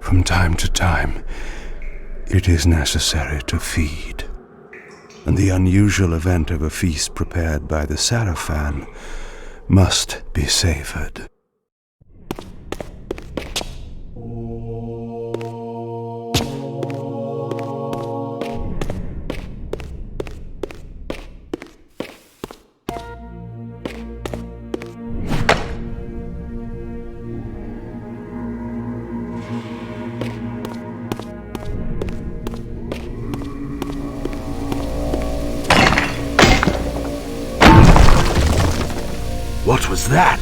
From time to time, it is necessary to feed, and the unusual event of a feast prepared by the Sarafan must be savored. What was that?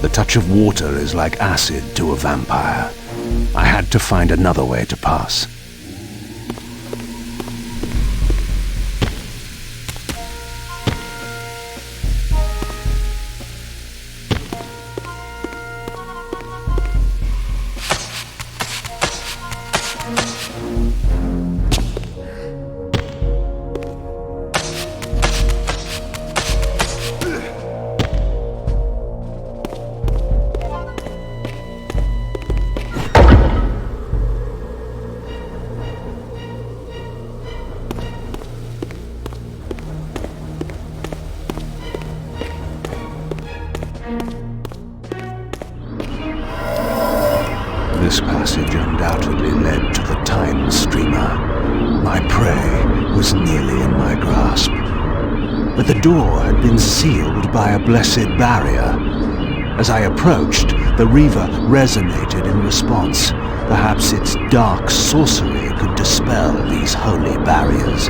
The touch of water is like acid to a vampire. I had to find another way to pass. This passage undoubtedly led to the Time Streamer. My prey was nearly in my grasp. But the door had been sealed by a blessed barrier. As I approached, the Reaver resonated in response. Perhaps its dark sorcery could dispel these holy barriers.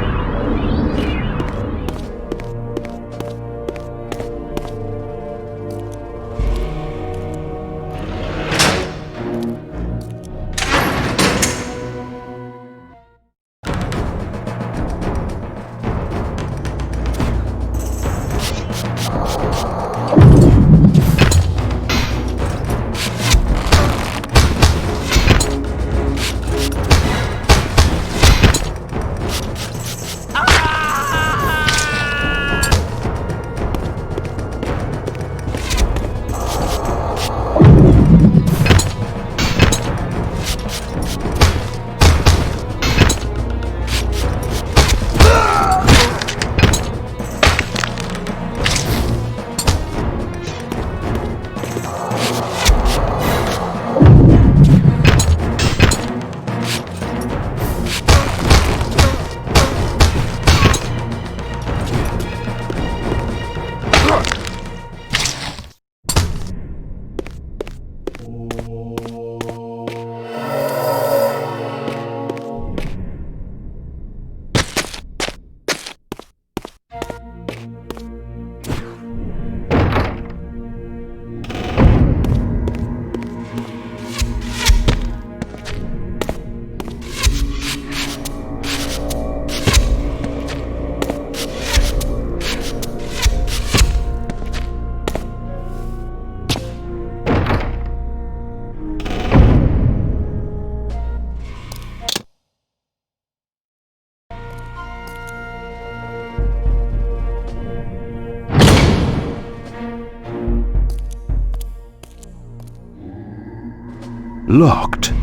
Locked.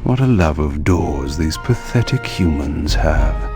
What a love of doors these pathetic humans have.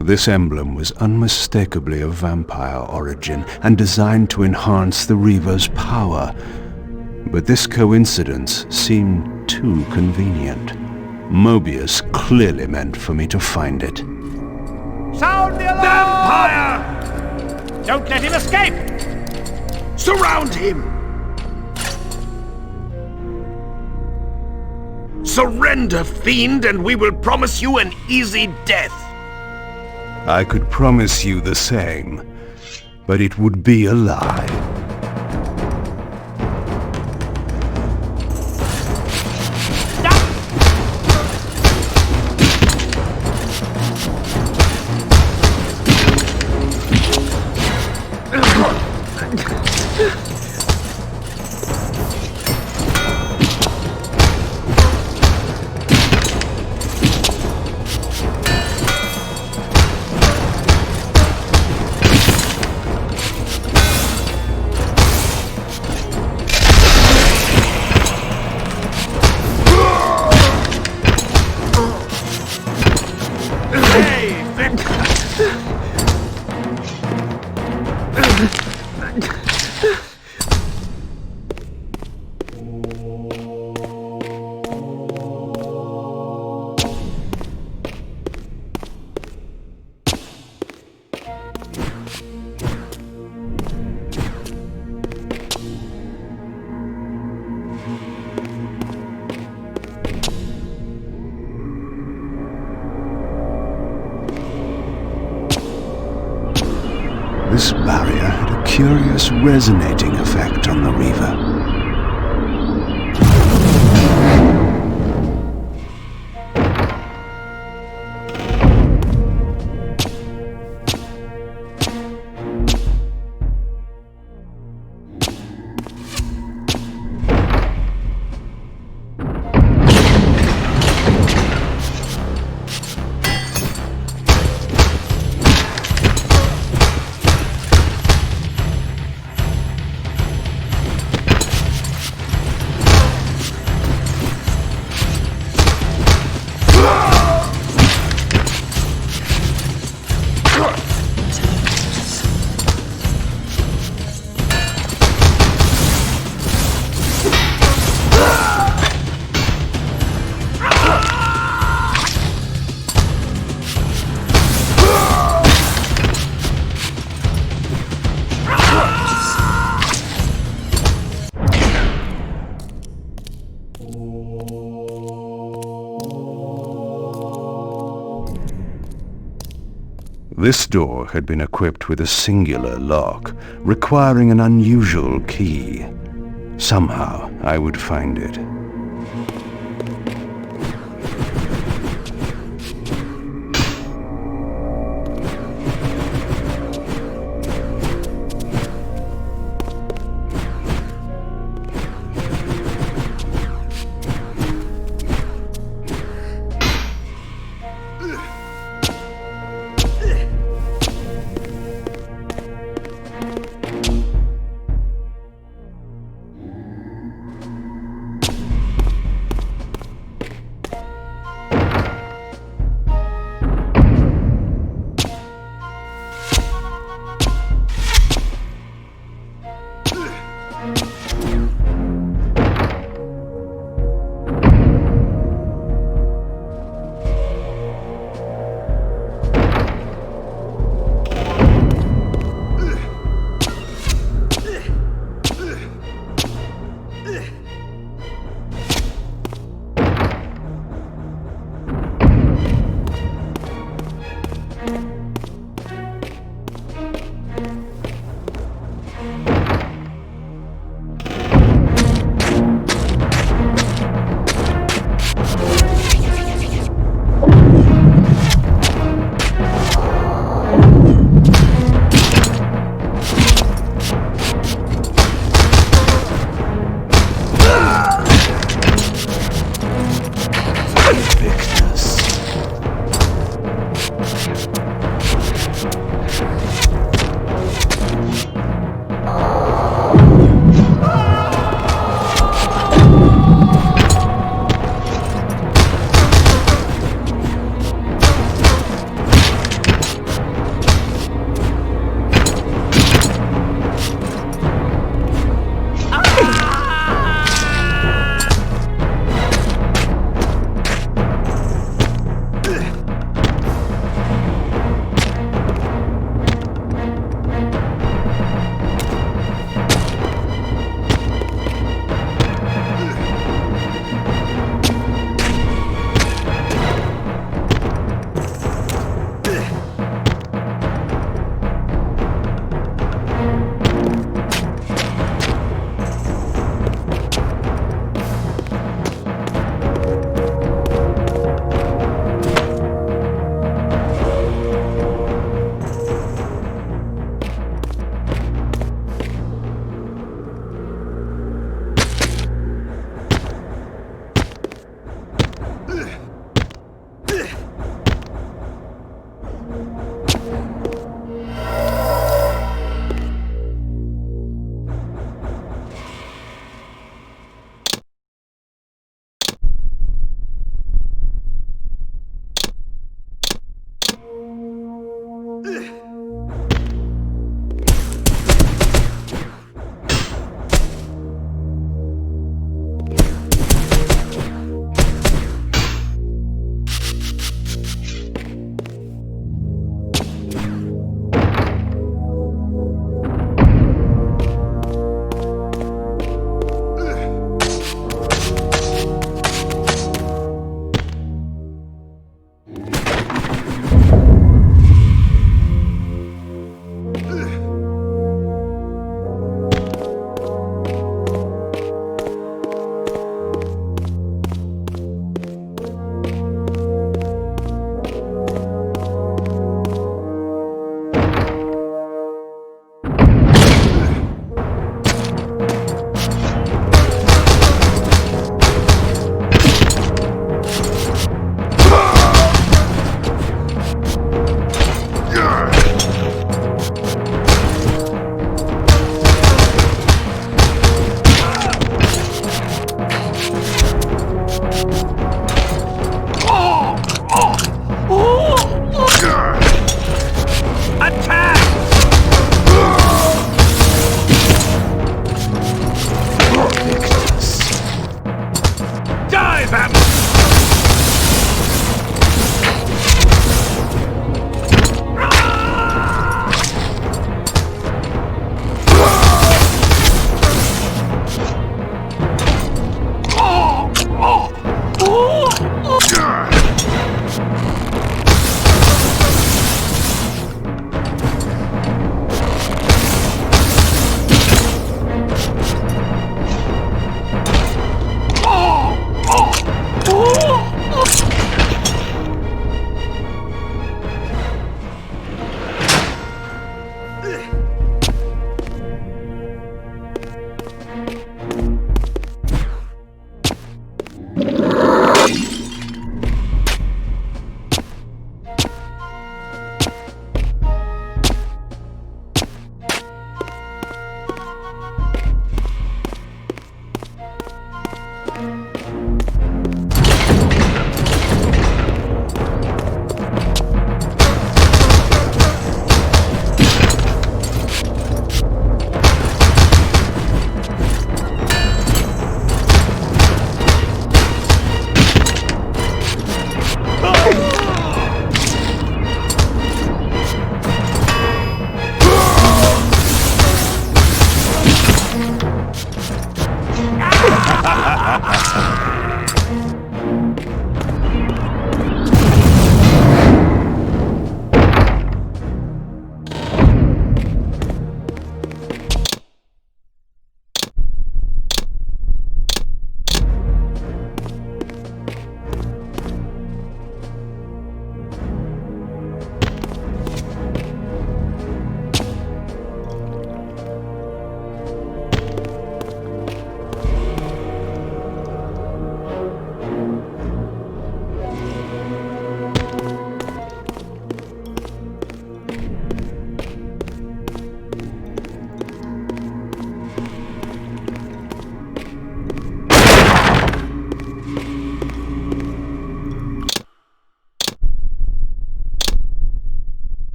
This emblem was unmistakably of vampire origin and designed to enhance the Reaver's power. But this coincidence seemed too convenient. Moebius clearly meant for me to find it. Sound the alarm! Vampire! Don't let him escape! Surround him! Surrender, fiend, and we will promise you an easy death. I could promise you the same, but it would be a lie. This barrier had a curious resonating effect on the Reaver. This door had been equipped with a singular lock, requiring an unusual key. Somehow, I would find it.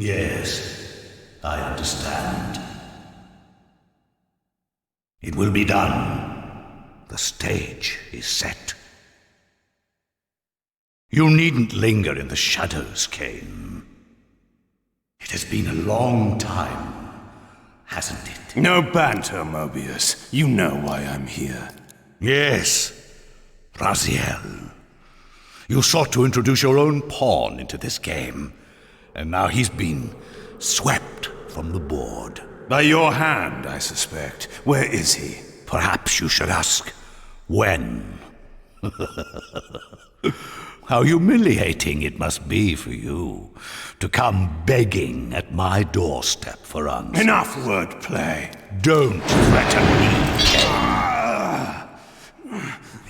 Yes, I understand. It will be done. The stage is set. You needn't linger in the shadows, Kain. It has been a long time, hasn't it? No banter, Moebius. You know why I'm here. Yes, Raziel. You sought to introduce your own pawn into this game, and now he's been swept from the board. By your hand, I suspect. Where is he? Perhaps you should ask, when? How humiliating it must be for you to come begging at my doorstep for answers. Enough wordplay. Don't threaten me, Kain.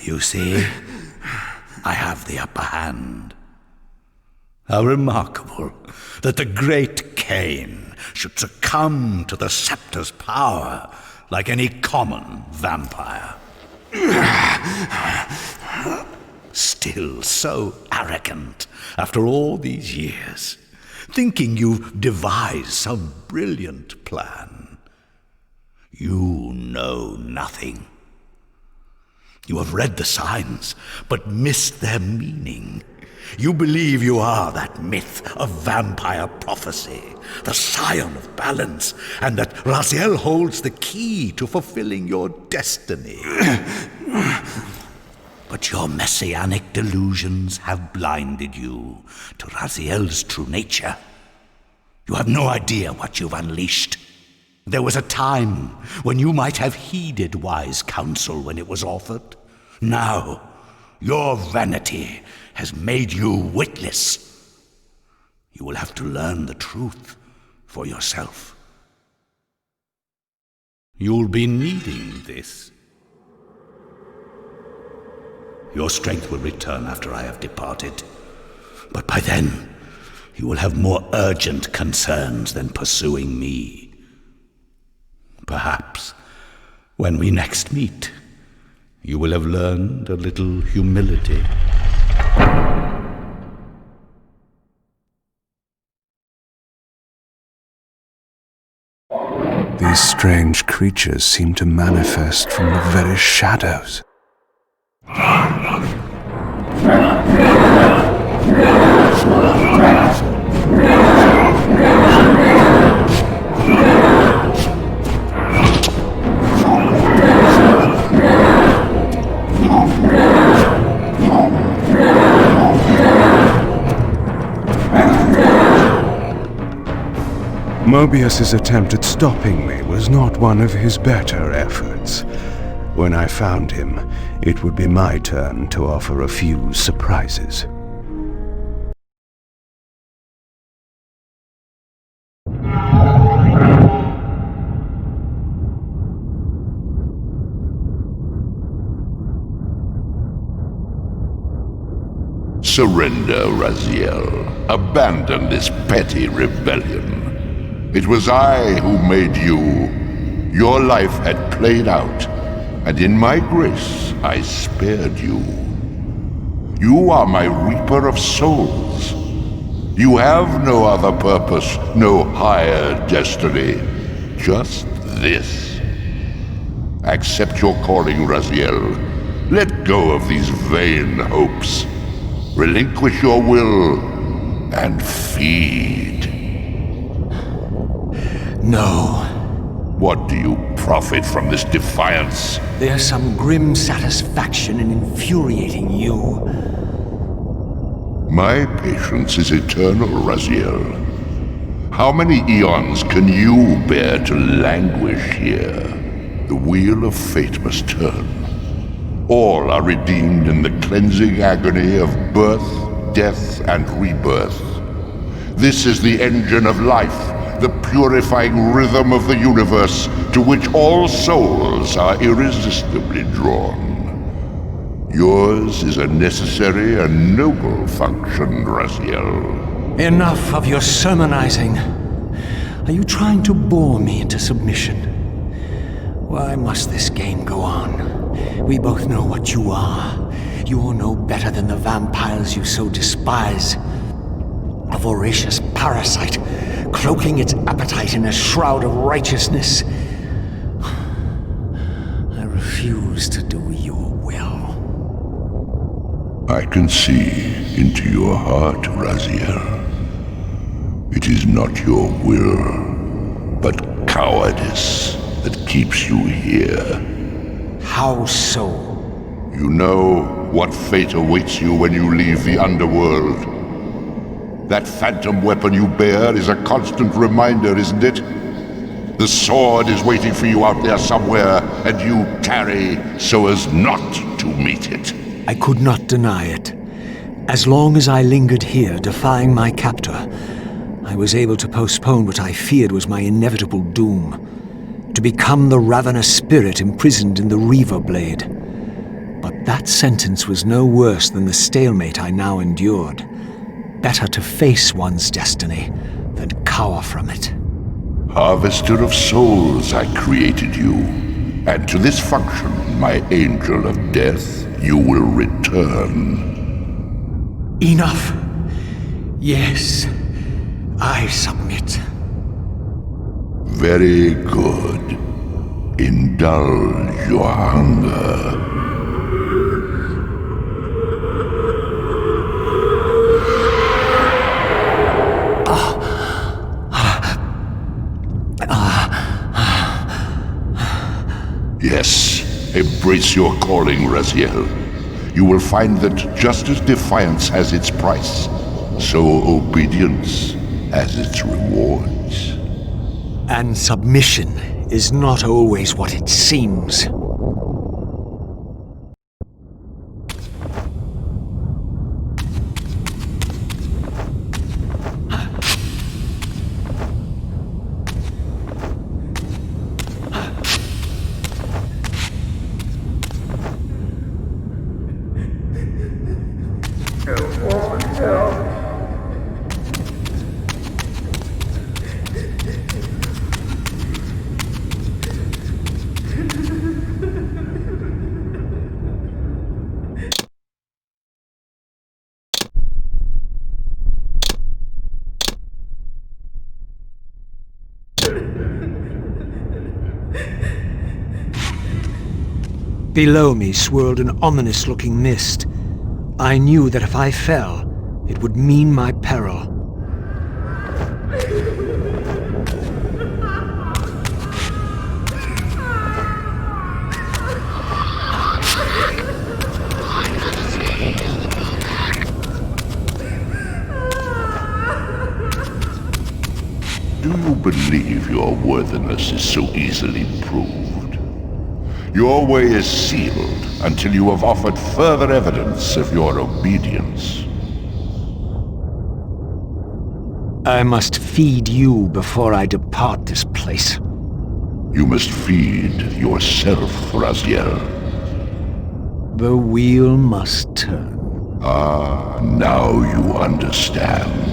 You see, I have the upper hand. How remarkable that the great Kain should succumb to the scepter's power like any common vampire. Still so arrogant after all these years, thinking you've devised some brilliant plan. You know nothing. You have read the signs, but missed their meaning. You believe you are that myth of vampire prophecy, the scion of balance, and that Raziel holds the key to fulfilling your destiny. But your messianic delusions have blinded you to Raziel's true nature. You have no idea what you've unleashed. There was a time when you might have heeded wise counsel when it was offered. Now, your vanity has made you witless. You will have to learn the truth for yourself. You'll be needing this. Your strength will return after I have departed. But by then, you will have more urgent concerns than pursuing me. Perhaps, when we next meet, you will have learned a little humility. These strange creatures seem to manifest from the very shadows. Moebius's attempt at stopping me was not one of his better efforts. When I found him, it would be my turn to offer a few surprises. Surrender, Raziel. Abandon this petty rebellion. It was I who made you. Your life had played out, and in my grace I spared you. You are my Reaper of Souls. You have no other purpose, no higher destiny. Just this. Accept your calling, Raziel. Let go of these vain hopes. Relinquish your will and feed. No. What do you profit from this defiance? There's some grim satisfaction in infuriating you. My patience is eternal, Raziel. How many eons can you bear to languish here? The wheel of fate must turn. All are redeemed in the cleansing agony of birth, death, and rebirth. This is the engine of life, the purifying rhythm of the universe to which all souls are irresistibly drawn. Yours is a necessary and noble function, Raziel. Enough of your sermonizing. Are you trying to bore me into submission? Why must this game go on? We both know what you are. You're no better than the vampires you so despise. A voracious parasite, cloaking its appetite in a shroud of righteousness. I refuse to do your will. I can see into your heart, Raziel. It is not your will, but cowardice that keeps you here. How so? You know what fate awaits you when you leave the underworld. That phantom weapon you bear is a constant reminder, isn't it? The sword is waiting for you out there somewhere, and you tarry so as not to meet it. I could not deny it. As long as I lingered here, defying my captor, I was able to postpone what I feared was my inevitable doom. To become the ravenous spirit imprisoned in the Reaver blade. But that sentence was no worse than the stalemate I now endured. Better to face one's destiny than cower from it. Harvester of souls, I created you. And to this function, my angel of death, you will return. Enough. Yes, I submit. Very good. Indulge your hunger. Yes, embrace your calling, Raziel. You will find that just as defiance has its price, so obedience has its rewards. And submission is not always what it seems. Below me swirled an ominous-looking mist. I knew that if I fell, it would mean my peril. Do you believe your worthiness is so easily proved? Your way is sealed until you have offered further evidence of your obedience. I must feed you before I depart this place. You must feed yourself, Raziel. The wheel must turn. Ah, now you understand.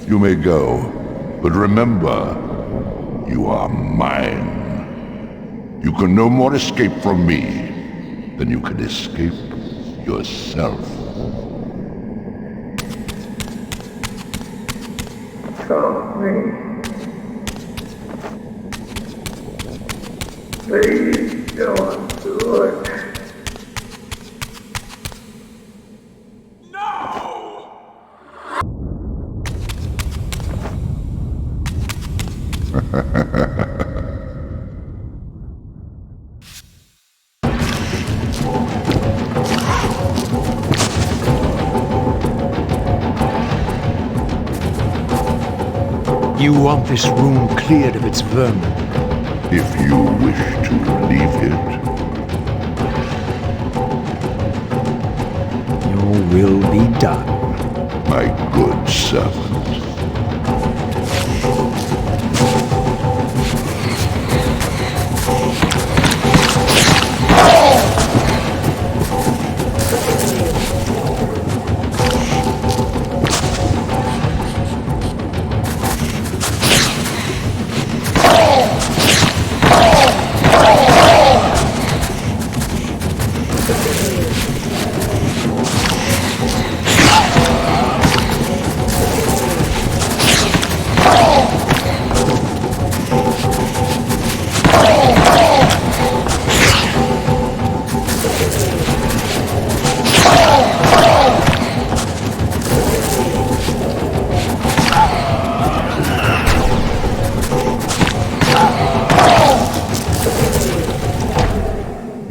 You may go, but remember, you are mine. You can no more escape from me than you can escape yourself. Help me. Please don't do it. You want this room cleared of its vermin? If you wish to leave it. Your will be done. My good servant.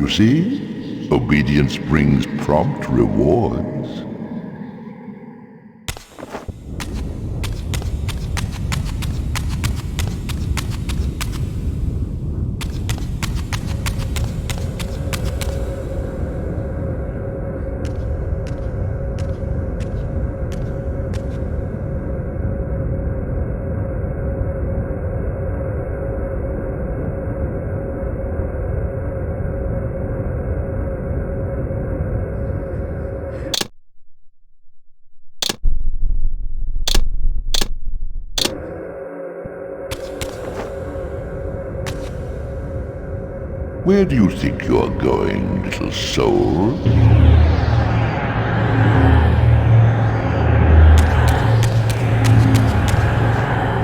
See? Obedience brings prompt rewards. Where do you think you're going, little soul?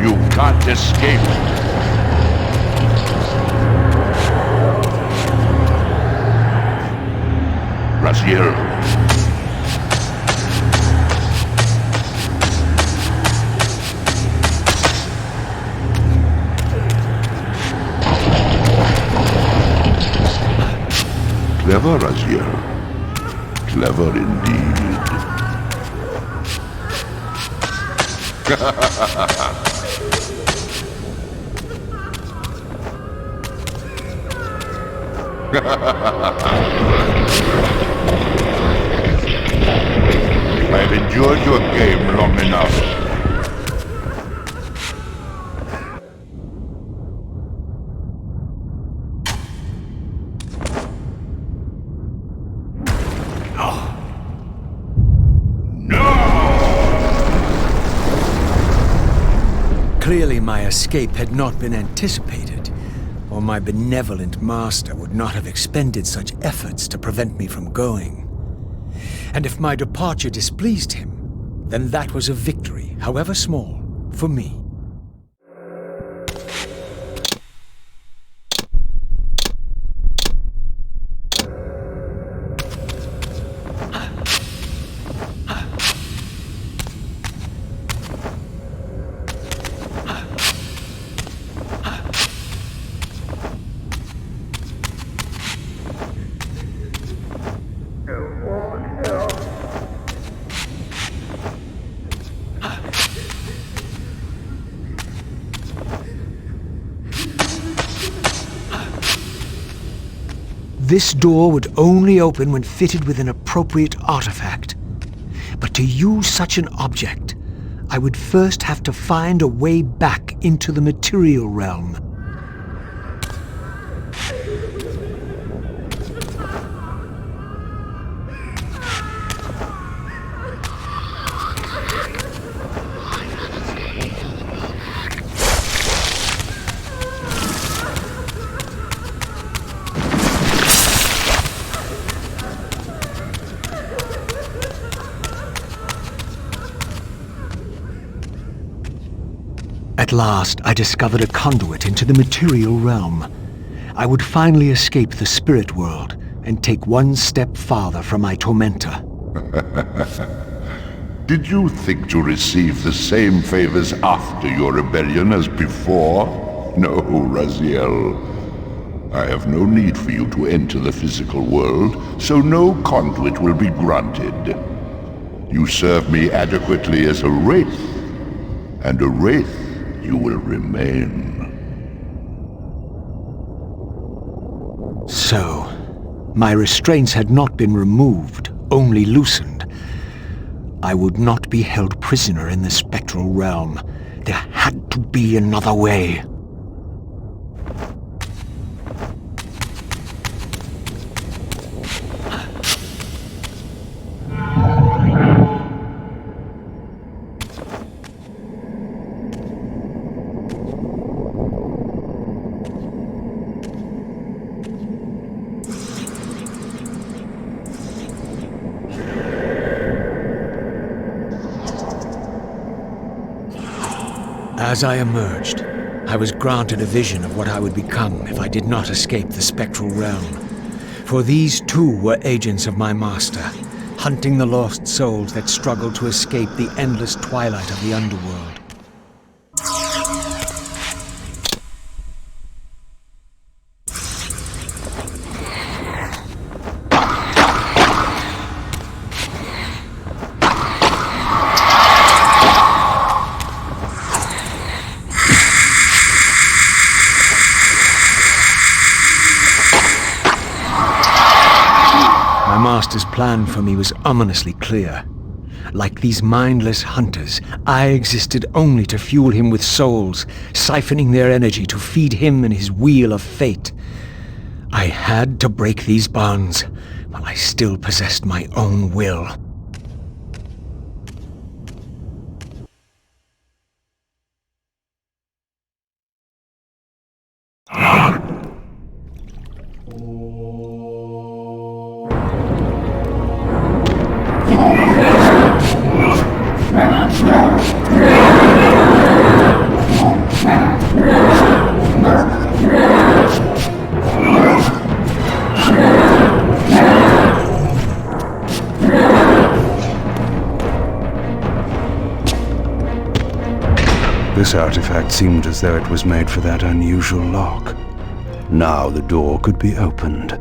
You can't escape. Raziel. Clever, Raziel. Clever indeed. I've endured your game long enough. Clearly my escape had not been anticipated, or my benevolent master would not have expended such efforts to prevent me from going. And if my departure displeased him, then that was a victory, however small, for me. This door would only open when fitted with an appropriate artifact. But to use such an object, I would first have to find a way back into the material realm. At last, I discovered a conduit into the material realm. I would finally escape the spirit world and take one step farther from my tormentor. Did you think to receive the same favors after your rebellion as before? No, Raziel. I have no need for you to enter the physical world, so no conduit will be granted. You serve me adequately as a wraith, and a wraith you will remain. So, my restraints had not been removed, only loosened. I would not be held prisoner in the spectral realm. There had to be another way. As I emerged, I was granted a vision of what I would become if I did not escape the spectral realm. For these too were agents of my master, hunting the lost souls that struggled to escape the endless twilight of the underworld. My master's plan for me was ominously clear. Like these mindless hunters, I existed only to fuel him with souls, siphoning their energy to feed him and his wheel of fate. I had to break these bonds, while I still possessed my own will. This artifact seemed as though it was made for that unusual lock. Now the door could be opened.